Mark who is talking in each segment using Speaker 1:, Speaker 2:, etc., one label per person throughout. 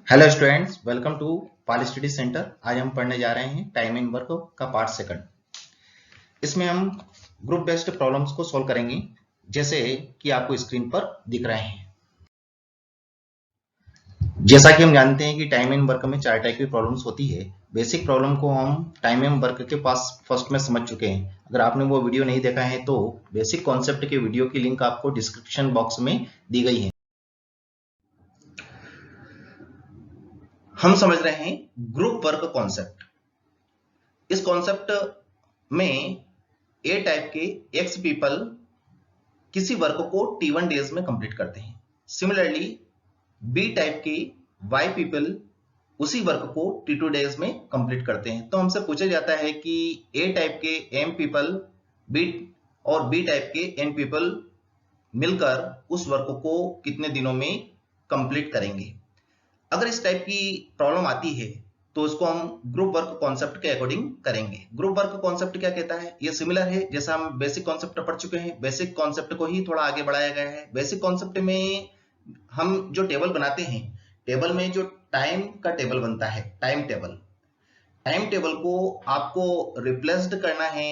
Speaker 1: Hello students, welcome to Pal study centre. आज हम पढ़ने जा रहे हैं टाइम इन वर्क का पार्ट सेकंड। इसमें हम ग्रुप बेस्ड प्रॉब्लम्स को सॉल्व करेंगे, जैसे कि आपको स्क्रीन पर दिख रहे हैं। जैसा कि हम जानते हैं कि टाइम इन वर्क में 4 टाइप की प्रॉब्लम्स होती है। बेसिक प्रॉब्लम को हम टाइम इन वर्क के पास फर्स्ट में समझ चुके हैं। अगर आपने वो वीडियो नहीं देखा है तो बेसिक कॉन्सेप्ट के वीडियो की लिंक आपको डिस्क्रिप्शन बॉक्स में दी गई है। हम समझ रहे हैं ग्रुप वर्क कॉन्सेप्ट। इस कॉन्सेप्ट में ए टाइप के एक्स पीपल किसी वर्क को T1 डेज में कंप्लीट करते हैं। सिमिलरली बी टाइप के वाई पीपल उसी वर्क को T2 डेज में कंप्लीट करते हैं। तो हमसे पूछा जाता है कि ए टाइप के एम पीपल बी और बी टाइप के एन पीपल मिलकर उस वर्क को कितने दिनों में कंप्लीट करेंगे। अगर इस टाइप की प्रॉब्लम आती है तो उसको हम ग्रुप वर्क कॉन्सेप्ट के अकॉर्डिंग करेंगे। ग्रुप वर्क कॉन्सेप्ट क्या कहता है? ये सिमिलर है जैसा हम बेसिक कॉन्सेप्ट पढ़ चुके हैं। बेसिक कॉन्सेप्ट को ही थोड़ा आगे बढ़ाया गया है। बेसिक कॉन्सेप्ट में हम जो टेबल बनाते हैं, टेबल में जो टाइम का टेबल बनता है, टाइम टेबल को आपको रिप्लेस्ड करना है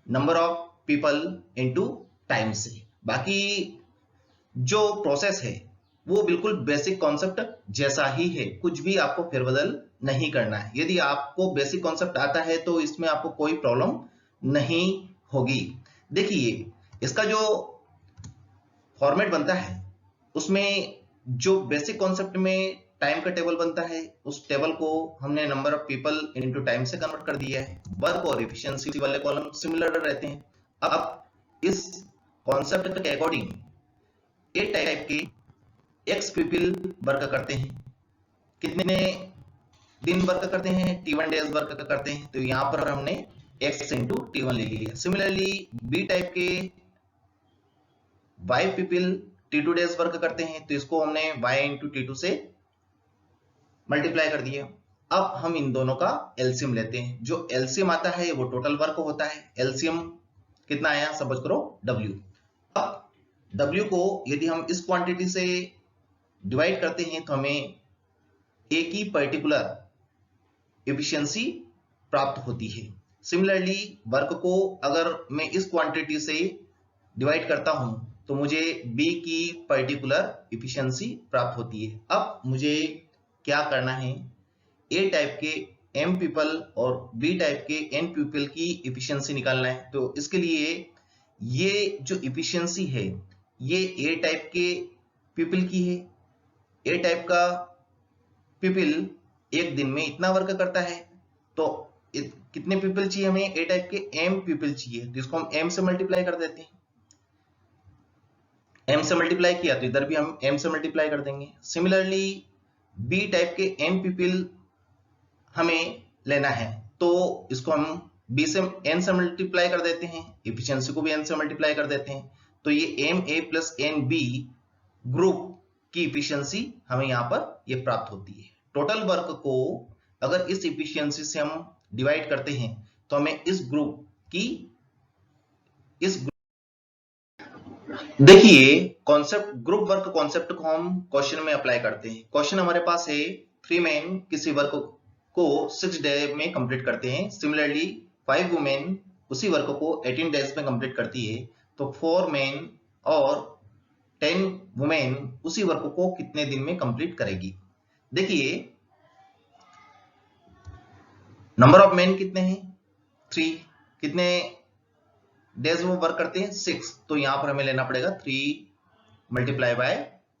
Speaker 1: number of people into time से। बाकी जो प्रोसेस है वो बिल्कुल बेसिक कॉन्सेप्ट जैसा ही है, कुछ भी आपको फेरबदल नहीं करना है। यदि आपको बेसिक कॉन्सेप्ट आता है तो इसमें आपको कोई प्रॉब्लम नहीं होगी। देखिए, इसका जो फॉर्मेट बनता है उसमें जो बेसिक कॉन्सेप्ट में टाइम का टेबल बनता है, उस टेबल को हमने number of people into time से कन्वर्ट कर दिया है। वर्क और एफिशिएंसी वाले कॉलम सिमिलर रहते हैं। अब इस कॉन्सेप्ट के अकॉर्डिंग ए टाइप के एक्स पीपल वर्क करते हैं। कितने दिन वर्क करते हैं? T1 डेज वर्क करते हैं। तो यहां पर हमने x इंटू T1 ले लिया। सिमिलरली बी टाइप के y people T2 days work करते हैं, तो इसको हमने y इंटू T2 से मल्टीप्लाई कर दिया। अब हम इन दोनों का एलसीएम लेते हैं। जो एलसीएम आता है वो टोटल वर्क होता है। एलसीएम कितना आया? सपोज करो W। अब W को यदि हम इस क्वांटिटी से डिवाइड करते हैं तो हमें एक ही पर्टिकुलर एफिशिएंसी प्राप्त होती है। सिमिलरली वर्क को अगर मैं इस क्वांटिटी से डिवाइड करता हूं तो मुझे बी की पर्टिकुलर एफिशिएंसी प्राप्त होती है। अब मुझे क्या करना है? ए टाइप के एम पीपल और बी टाइप के एन पीपल की एफिशिएंसी निकालना है। तो इसके लिए ये जो एफिशिएंसी है ये ए टाइप के पीपल की है। ए टाइप का पीपल एक दिन में इतना वर्क करता है, तो कितने पीपल चाहिए हमें? ए टाइप के एम पीपल चाहिए, जिसको हम एम से मल्टीप्लाई कर देते हैं। एम से मल्टीप्लाई किया तो इधर भी हम एम से मल्टीप्लाई कर देंगे। सिमिलरली बी टाइप के एन पीपल हमें लेना है, तो इसको हम बी से एन से मल्टीप्लाई कर देते हैं, एफिशिएंसी को भी एन से मल्टीप्लाई कर देते हैं। तो ये M A plus N B group की एफिशिएंसी हमें यहां पर ये प्राप्त होती है। टोटल वर्क को अगर इस एफिशिएंसी से हम डिवाइड करते हैं तो हमें इस ग्रुप की देखिए, कॉन्सेप्ट ग्रुप वर्क कॉन्सेप्ट को हम क्वेश्चन में अप्लाई करते हैं। क्वेश्चन हमारे पास है 3 मैन किसी वर्क को 6 डे में कंप्लीट करते हैं। सिमिलरली 5 वुमेन उसी वर्क को 18 डेज में कंप्लीट करती है। तो 4 मैन और 10 वुमेन उसी वर्क को कितने दिन में कंप्लीट करेगी? देखिए, नंबर ऑफ मैन कितने हैं? 3। कितने डेज वो वर्क करते हैं? 6। तो यहां पर हमें लेना पड़ेगा 3 multiply by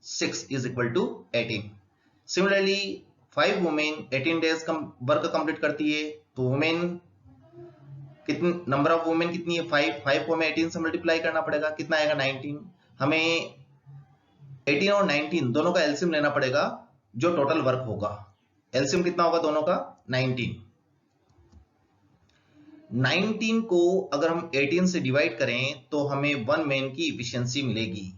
Speaker 1: 6 is equal to 18। Similarly 5 women 18 days work complete करती है। तो वुमेन कितने, नंबर ऑफ वुमेन कितनी है? 5 को हमें 18 से मल्टीप्लाई करना पड़ेगा। कितना आएगा? 19। हमें 18 और 19 दोनों का एलसीएम लेना पड़ेगा, जो टोटल वर्क होगा। एलसीएम कितना होगा दोनों का? 19। 19 को अगर हम 18 से डिवाइड करें तो हमें 1 मैन की एफिशिएंसी मिलेगी।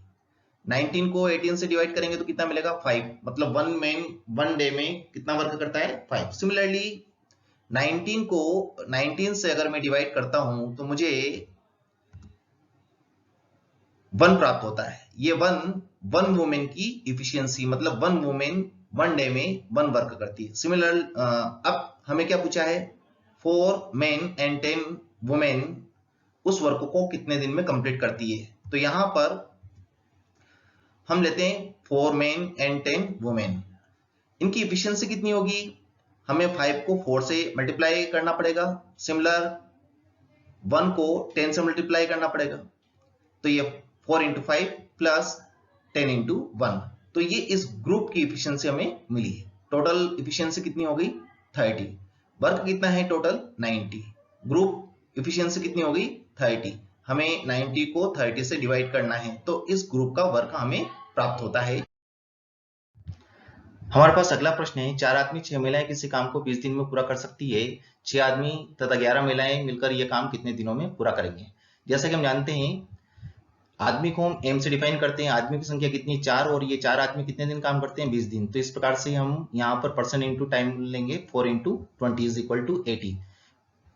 Speaker 1: 19 को 18 से डिवाइड करेंगे तो कितना मिलेगा? 5। मतलब 1 मैन 1 डे में कितना वर्क करता है? 5। सिमिलरली 19 को 19 से अगर मैं डिवाइड करता हूं तो मुझे 1 प्राप्त होता है। ये 1 वुमेन की एफिशिएंसी, मतलब 1 वुमेन 1 डे में 1 वर्क करती है। सिमिलर अब हमें क्या पूछा है, 4 मेन एंड 10 वुमेन उस वर्क को कितने दिन में कंप्लीट करती है। तो यहां पर हम लेते हैं 4 मेन एंड 10 वुमेन, इनकी इफिशियंसी कितनी होगी, हमें 5 को 4 से मल्टीप्लाई करना पड़ेगा, सिमिलर 1 को 10 से मल्टीप्लाई करना पड़ेगा, तो ये 4 इंटू 5 प्लस 10 इंटू 1, तो ये इस ग्रुप की इफिशियंसी हमें मिली है। टोटल इफिशियंसी कितनी हो गई 30, वर्क कितना है टोटल 90, ग्रुप इफिशियंसी कितनी हो गई 30, हमें 90 को 30 से डिवाइड करना है, तो इस ग्रुप का वर्क हमें प्राप्त होता है। हमारे पास अगला प्रश्न है, 4 आदमी 6 महिलाएं किसी काम को 20 दिन में पूरा कर सकती है, 6 आदमी तथा 11 महिलाएं मिलकर यह काम कितने दिनों में पूरा करेंगे। जैसा कि हम जानते हैं आदमी को हम एम से डिफाइन करते हैं, आदमी की संख्या कितनी 4 और ये 4 आदमी कितने दिन काम करते हैं 20 दिन, तो इस प्रकार से हम यहाँ पर परसेंट इंटू टाइम लेंगे, 4 इंटू 20 इज इक्वल टू 80।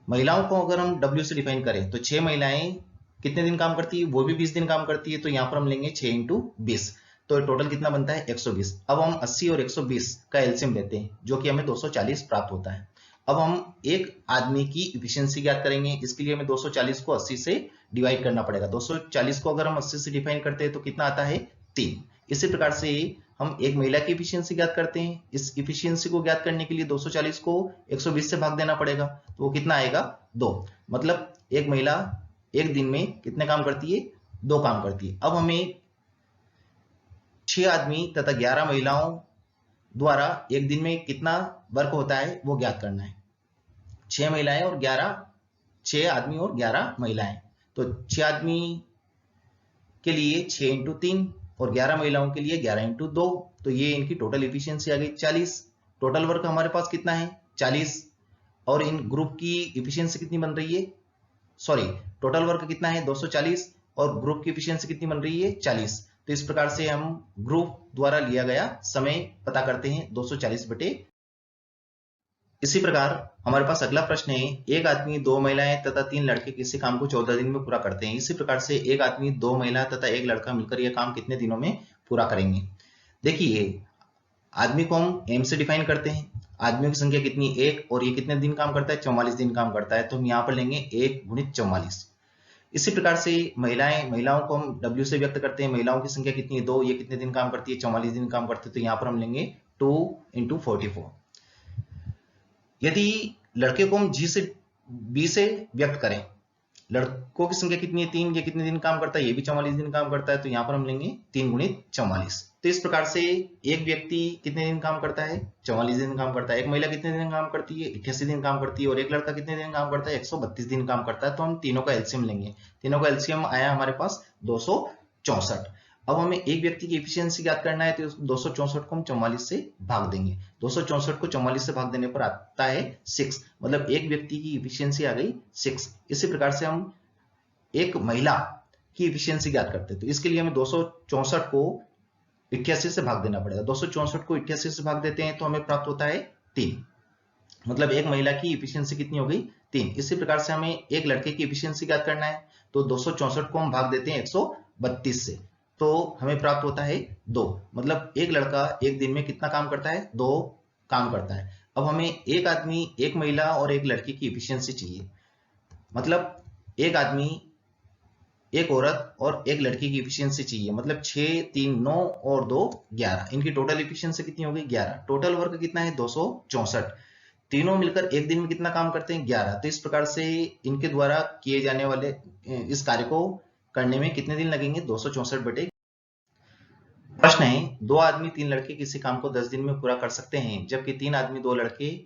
Speaker 1: महिलाओं को अगर हम W से डिफाइन करें तो 6 महिलाएं कितने दिन काम करती है, वो भी 20 दिन काम करती है, तो यहाँ पर हम लेंगे 6 इंटू 20, तो टोटल कितना बनता है 120। अब हम 80 और 120 का एलसीएम लेते हैं जो कि हमें 240 प्राप्त होता है। अब हम एक आदमी की इफिशियंसी ज्ञात करेंगे, इसके लिए हमें 240 को 80 से डिवाइड करना पड़ेगा। 240 को अगर हम 80 से डिफाइन करते हैं तो कितना आता है 3। इसी प्रकार से हम एक महिला की इफिशियंसी ज्ञात करते हैं, इस इफिशियंसी को ज्ञात करने के लिए 240 को 120 से भाग देना पड़ेगा, तो वो कितना आएगा 2, मतलब एक महिला एक दिन में कितने काम करती है 2 काम करती है। अब हमें 6 आदमी तथा 11 महिलाओं द्वारा एक दिन में कितना वर्क होता है वो ज्ञात करना है। 6 महिलाएं और 6 आदमी और 11 महिलाएं, तो 6 आदमी के लिए 6 इंटू 3 और 11 महिलाओं के लिए 11 इंटू 2, तो ये इनकी टोटल इफिशियंसी आ गई 40। टोटल वर्क हमारे पास कितना है 40, और इन ग्रुप की इफिशियंसी कितनी बन रही है, सॉरी टोटल वर्क कितना है 240 और ग्रुप की इफिशियंसी कितनी बन रही है 40। तो इस प्रकार से हम ग्रुप द्वारा लिया गया समय पता करते हैं 240 बटे। इसी प्रकार हमारे पास अगला प्रश्न है, एक आदमी 2 महिलाएं तथा 3 लड़के किसी काम को 14 दिन में पूरा करते हैं। इसी प्रकार से एक आदमी 2 महिला तथा एक लड़का मिलकर यह काम कितने दिनों में पूरा करेंगे। देखिए आदमी को हम एम से डिफाइन करते हैं, आदमियों की संख्या कितनी 1 और ये कितने दिन काम करता है 44 दिन काम करता है, तो हम यहाँ पर लेंगे 1 गुणित 44। इसी प्रकार से महिलाओं को हम W से व्यक्त करते हैं, महिलाओं की संख्या कितनी है 2, ये कितने दिन काम करती है 44 दिन काम करती है, तो यहाँ पर हम लेंगे 2 इंटू 44। यदि लड़के को हम B से व्यक्त करें, लड़कों की संख्या कितनी है 3, ये कितने दिन काम करता है ये भी 44 दिन काम करता है, तो यहाँ पर हम लेंगे 3 गुणित 44। तो इस प्रकार से एक व्यक्ति कितने दिन काम करता है 44 दिन काम करता है, एक महिला कितने दिन काम करती है 88 दिन काम करती है, और एक लड़का कितने दिन काम करता है 132 दिन काम करता है। तो हम तीनों का एलसीएम लेंगे, तीनों का एलसीएम आया हमारे पास 264। अब हमें एक व्यक्ति की इफिशियंसी ज्ञात करना है, तो 264 को हम 44 से भाग देंगे, 264 को 44 से भाग देने पर आता है 6, मतलब एक व्यक्ति की इफिशियंसी आ गई 6। इसी प्रकार से हम एक महिला की इफिशियंसी ज्ञात करते हैं, तो इसके लिए हमें 264 को 88 से भाग देना पड़ेगा। 264 को 88 से भाग देते हैं तो हमें प्राप्त होता है 3, मतलब एक महिला की इफिशियंसी कितनी हो गई 3। इसी प्रकार से हमें एक लड़के की इफिशियंसी ज्ञात करना है, तो 264 को हम भाग देते हैं 132 से, तो हमें प्राप्त होता है 2, मतलब एक लड़का एक दिन में कितना काम करता है 2 काम करता है। अब हमें एक आदमी एक महिला और एक लड़की की इफिशियंसी चाहिए, मतलब एक आदमी एक औरत और एक लड़की की इफिशियंसी चाहिए, मतलब 6 3 9 और 2 11, इनकी टोटल इफिशियंसी कितनी हो गई 11। टोटल वर्क कितना है 264, तीनों मिलकर एक दिन में कितना काम करते हैं 11। तो इस प्रकार से इनके द्वारा किए जाने वाले इस कार्य को करने में कितने दिन लगेंगे 264 बटे। प्रश्न है, 2 आदमी 3 लड़के किसी काम को 10 दिन में पूरा कर सकते हैं, जबकि 3 आदमी 2 लड़के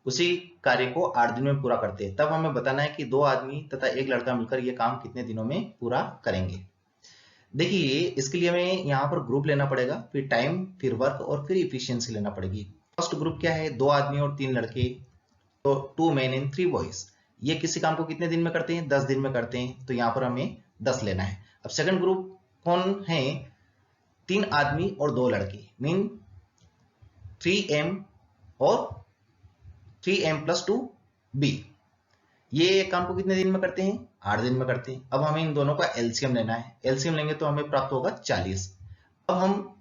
Speaker 1: उसी कार्य को 8 दिन में पूरा करते हैं। तब हमें बताना है कि 2 आदमी तथा एक लड़का मिलकर यह काम कितने दिनों में पूरा करेंगे। देखिए इसके लिए हमें यहाँ पर ग्रुप लेना पड़ेगा, फिर टाइम, फिर वर्क और फिर इफिशियंसी लेना पड़ेगी। फर्स्ट ग्रुप क्या है 2 आदमी और 3 लड़के, तो 2 men and 3 boys, ये किसी काम को कितने दिन में करते हैं 10 दिन में करते हैं, तो यहाँ पर हमें 10 लेना है। अब सेकंड ग्रुप कौन है 3 आदमी और 2 लड़के, मीन 3m और 3m + 2b, ये काम को कितने दिन में करते हैं 8 दिन में करते हैं। अब हमें इन दोनों का एलसीएम लेना है, एलसीएम लेंगे तो हमें प्राप्त होगा 40। अब हम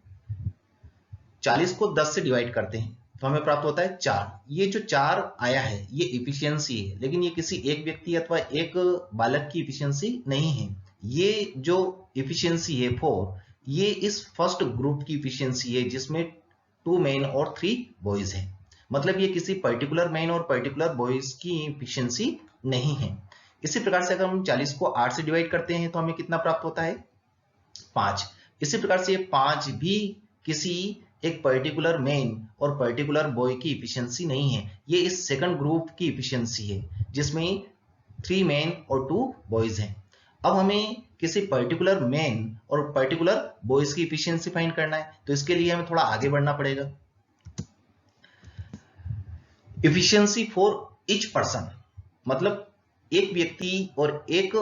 Speaker 1: 40 को 10 से डिवाइड करते हैं तो हमें प्राप्त होता है 4। ये जो 4 आया है ये इफिशियंसी है, लेकिन ये किसी एक व्यक्ति अथवा एक बालक की इफिशियंसी नहीं है। ये जो इफिशियंसी है 4, ये इस फर्स्ट ग्रुप की इफिशियंसी है जिसमें 2 मेन और 3 बॉयज है। मतलब ये किसी पर्टिकुलर मेन और पर्टिकुलर बॉयज की इफिशियंसी नहीं है। इसी प्रकार से अगर हम 40 को 8 से डिवाइड करते हैं तो हमें कितना प्राप्त होता है? 5। इसी प्रकार से ये 5 भी किसी एक पर्टिकुलर मेन और पर्टिकुलर बॉय की इफिशियंसी नहीं है, ये इस सेकंड ग्रुप की इफिशियंसी है जिसमें 3 मेन और 2 बॉयज हैं। अब हमें किसी पर्टिकुलर मेन और पर्टिकुलर बॉयज की इफिशियंसी फाइंड करना है, तो इसके लिए हमें थोड़ा आगे बढ़ना पड़ेगा। इफिशियंसी फॉर ईच पर्सन, मतलब एक व्यक्ति और एक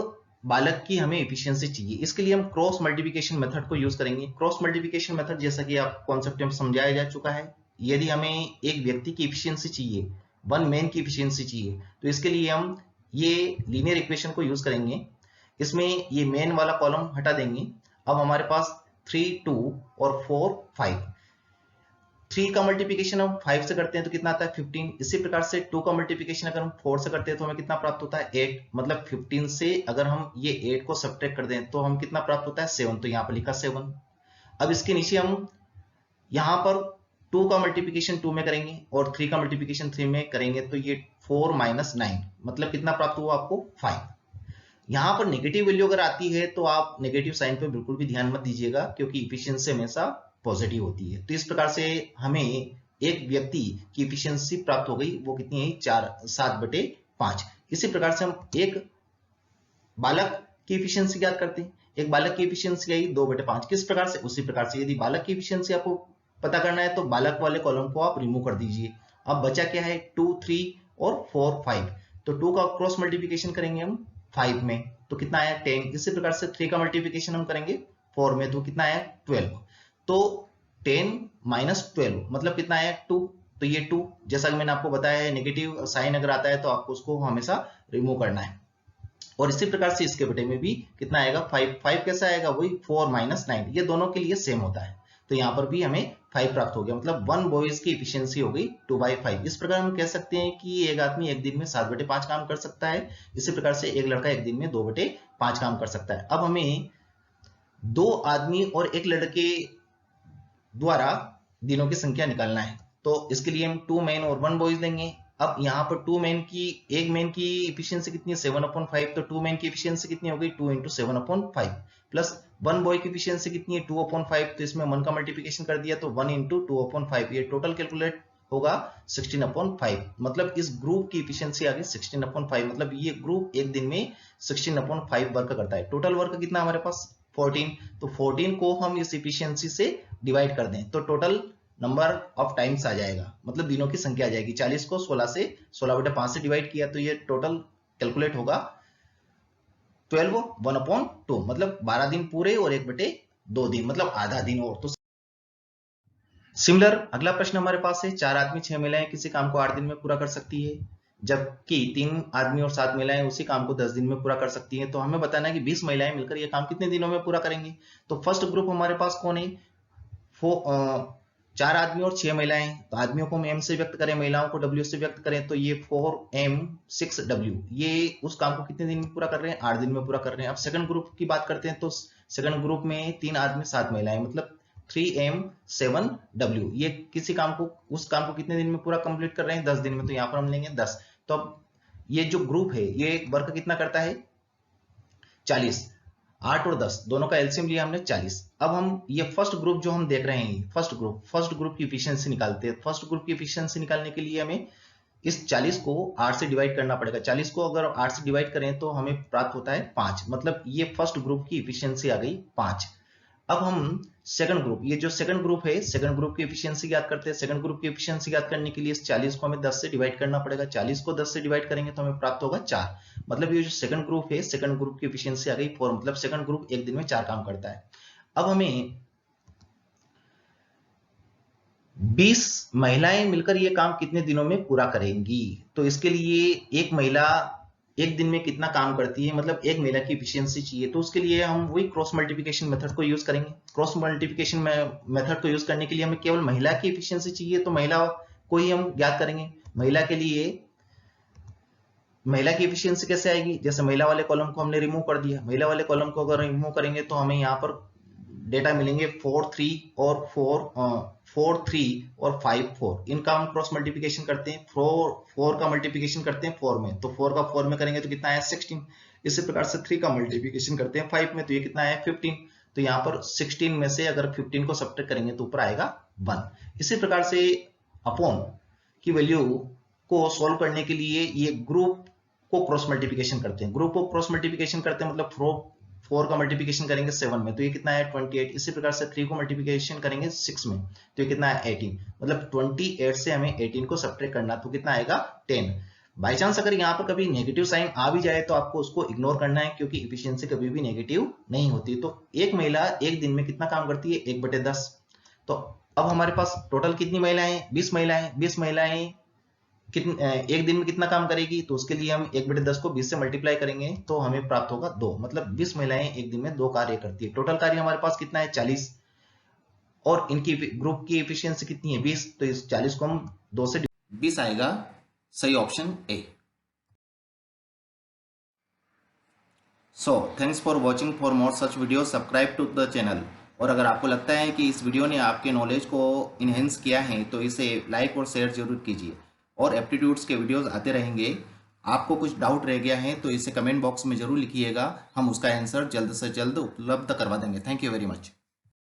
Speaker 1: बालक की हमें इफिशियंसी चाहिए। इसके लिए हम क्रॉस मल्टीप्लिकेशन मेथड को यूज करेंगे। क्रॉस मल्टीप्लिकेशन मेथड जैसा कि आप कॉन्सेप्ट में समझाया जा चुका है, यदि हमें एक व्यक्ति की इफिशियंसी चाहिए, वन मैन की इफिशियंसी चाहिए, तो इसके लिए हम ये लीनियर इक्वेशन को यूज करेंगे। इसमें ये मेन वाला कॉलम हटा देंगे। अब हमारे पास 3, 2 और 4, 5। 3 का मल्टीप्लिकेशन हम 5 से करते हैं तो कितना आता है? 15। इसी प्रकार से 2 का मल्टीप्लिकेशन अगर हम 4 से करते हैं तो हमें कितना प्राप्त होता है? 8। मतलब 15 से अगर हम ये 8 को सब्ट्रैक्ट कर दें तो हम कितना प्राप्त होता है? 7। तो यहाँ पर लिखा 7। अब इसके नीचे हम यहाँ पर 2 का मल्टीप्लिकेशन 2 में करेंगे और 3 का मल्टीप्लिकेशन 3 में करेंगे तो ये 4 माइनस 9, मतलब कितना प्राप्त हुआ आपको? 5। यहाँ पर नेगेटिव वैल्यू अगर आती है तो आप नेगेटिव साइन पे बिल्कुल भी ध्यान मत दीजिएगा, क्योंकि इफिशियंसी हमेशा पॉजिटिव होती है। तो इस प्रकार से हमें एक व्यक्ति की इफिशियंसी प्राप्त हो गई, वो कितनी है? 7/5। इसी प्रकार से हम एक बालक की इफिशियंसी ज्ञात करते हैं। एक बालक की इफिशियंसी आई 2/5। किस प्रकार से? उसी प्रकार से यदि बालक की इफिशियंसी आपको पता करना है तो बालक वाले कॉलम को आप रिमूव कर दीजिए। अब बचा क्या है? 2, 3 और 4, 5। तो 2 का क्रॉस मल्टीप्लिकेशन करेंगे हम 5 में तो कितना आया? 10। इसी प्रकार से 3 का मल्टीप्लिकेशन हम करेंगे 4 में तो कितना आया? 12। तो 10 माइनस 12 मतलब कितना आया? 2। तो ये 2, जैसा कि मैंने आपको बताया है, नेगेटिव साइन अगर आता है तो आपको उसको हमेशा रिमूव करना है। और इसी प्रकार से इसके बटे में भी कितना आएगा? 5। 5 कैसा आएगा? वही 4 माइनस 9, ये दोनों के लिए सेम होता है। तो यहाँ पर भी हमें 5 प्राप्त हो गया, मतलब 1 बॉयज की इफिशियंसी हो गई 2/5। इस प्रकार हम कह सकते हैं कि एक आदमी एक दिन में 7/5 काम कर सकता है। इसी प्रकार से एक लड़का एक दिन में 2/5 काम कर सकता है। अब हमें 2 आदमी और एक लड़के द्वारा दिनों की संख्या निकालना है, तो इसके लिए हम 2 मेन और 1 बॉयज लेंगे। अब यहाँ पर 2 मेन की, एक मेन की इफिशियंसी कितनी है? 7/5। तो 2 मेन की इफिशियंसी कितनी हो गई? 2 × 7/5 प्लस 1 बॉय की इफिशियंसी कितनी है? 2/5। तो इसमें 1 का मल्टीप्लिकेशन कर दिया तो 1 × 2/5, ये टोटल कैलकुलेट होगा 16/5। मतलब इस ग्रुप की इफिशियंसी आ गई 16/5। मतलब ये ग्रुप एक दिन में 16/5 वर्क करता है। टोटल वर्क कितना हमारे पास? 14। तो 14 को हम इस इफिशियंसी से डिवाइड कर दें तो टोटल नंबर ऑफ टाइम्स आ जाएगा, मतलब दिनों की संख्या आ जाएगी। 40 को 16/5 से डिवाइड किया तो ये टोटल कैलकुलेट होगा 12 1/2, मतलब 12 दिन पूरे और 1/2 दिन, मतलब आधा दिन। और तो सिमिलर अगला प्रश्न हमारे पास है, 4 आदमी 6 महिलाएं किसी काम को 8 दिन में पूरा कर सकती है, जबकि 3 आदमी और 7 महिलाएं उसी काम को 10 दिन में पूरा कर सकती हैं। तो हमें बताना है कि 20 महिलाएं मिलकर यह काम कितने दिनों में पूरा करेंगे। तो फर्स्ट ग्रुप हमारे पास कौन है? 4 आदमी और 6 महिलाएं। तो आदमियों को हम m से व्यक्त करें, महिलाओं को w से व्यक्त करें, तो ये 4m 6w, ये उस काम को कितने दिन में पूरा कर रहे हैं? 8 दिन में पूरा कर रहे हैं। अब सेकंड ग्रुप की बात करते हैं तो सेकंड ग्रुप में 3 आदमी 7 महिलाएं, मतलब 3m 7w, ये किसी काम को, उस काम को कितने दिन में पूरा कंप्लीट कर रहे हैं? 10 दिन में। तो यहाँ पर हम लेंगे 10। तो अब ये जो ग्रुप है ये वर्क कितना करता है? 40। 8 और 10 दोनों का एलसीएम लिया हमने 40। अब हम ये फर्स्ट ग्रुप जो हम देख रहे हैं, फर्स्ट ग्रुप की इफिशियंसी निकालते हैं। फर्स्ट ग्रुप की इफिशियंसी निकालने के लिए हमें इस 40 को 8 से डिवाइड करना पड़ेगा। 40 को अगर 8 से डिवाइड करें तो हमें प्राप्त होता है 5, मतलब ये फर्स्ट ग्रुप की इफिशियंसी आ गई 5। अब हम सेकंड ग्रुप, ये जो सेकंड ग्रुप है, सेकंड ग्रुप की एफिशिएंसी ज्ञात करते हैं। सेकंड ग्रुप की एफिशिएंसी ज्ञात करने के लिए इस 40 को हमें 10 से डिवाइड करना पड़ेगा। 40 को 10 से डिवाइड करेंगे तो हमें प्राप्त होगा 4। मतलब ये जो सेकंड ग्रुप है, सेकंड ग्रुप की एफिशिएंसी आ गई 4, मतलब सेकंड ग्रुप एक दिन में 4 काम करता है। अब हमें 20 महिलाएं मिलकर ये काम कितने दिनों में पूरा करेंगी। तो इसके लिए एक महिला एक दिन में कितना काम करती है, मतलब एक महिला की एफिशिएंसी चाहिए, तो उसके लिए हम वही क्रॉस मल्टीप्लिकेशन मेथड को यूज करेंगे। क्रॉस मल्टीप्लिकेशन मेथड को यूज करने के लिए हमें केवल महिला की एफिशिएंसी चाहिए, तो महिला को ही हम ज्ञात करेंगे। महिला के लिए महिला की एफिशिएंसी कैसे आएगी, जैसे महिला वाले कॉलम को हमने रिमूव कर दिया, महिला वाले कॉलम को अगर रिमूव करेंगे तो हमें यहाँ पर डेटा मिलेंगे 4 3 और 5 4। इनका हम क्रॉस मल्टीप्लिकेशन करते हैं, 4 का मल्टीप्लिकेशन करते हैं 4 में, तो 4 का 4 में करेंगे तो कितना है 16। इसी प्रकार से 3 का मल्टीप्लिकेशन करते हैं 5 में, तो ये कितना है 15। तो यहाँ पर 16 में से अगर 15 को सब्ट्रैक्ट करेंगे तो ऊपर आएगा 1। इसी प्रकार से अपॉन की वैल्यू को सॉल्व करने के लिए ये ग्रुप को क्रॉस मल्टीप्लिकेशन करते हैं। ग्रुप को क्रॉस मल्टीप्लिकेशन करते हैं मतलब 4 का मल्टीप्लिकेशन करेंगे 7 में, तो ये कितना है 28। इसी प्रकार से 3 को मल्टीप्लिकेशन करेंगे 6 में, तो ये कितना है 18। मतलब 28 से हमें 18 को सब्ट्रैक्ट करना, तो कितना आएगा 10। बाई चांस अगर यहाँ पर कभी नेगेटिव साइन आ भी जाए तो आपको उसको इग्नोर करना है, क्योंकि एफिशिएंसी कभी भी नेगेटिव नहीं होती। तो एक महिला एक दिन में कितना काम करती है 1/10। तो अब हमारे पास टोटल कितनी महिलाएं, 20 महिलाएं। 20 महिलाएं एक दिन में कितना काम करेगी, तो उसके लिए हम 1/10 को 20 से मल्टीप्लाई करेंगे तो हमें प्राप्त होगा 2। मतलब 20 महिलाएं एक दिन में 2 कार्य करती है। टोटल कार्य हमारे पास कितना है 40, और इनकी ग्रुप की एफिशिएंसी कितनी है 20, तो इस 40 को हम 2 से 20 आएगा। सही option A. So thanks for watching. For more such video subscribe to the channel. और अगर आपको लगता है कि इस वीडियो ने आपके नॉलेज को इन्हेंस किया है तो इसे लाइक और शेयर जरूर कीजिए। और एप्टीट्यूड्स के वीडियोस आते रहेंगे। आपको कुछ डाउट रह गया है तो इसे कमेंट बॉक्स में जरूर लिखिएगा, हम उसका आंसर जल्द से जल्द उपलब्ध करवा देंगे। Thank you very much.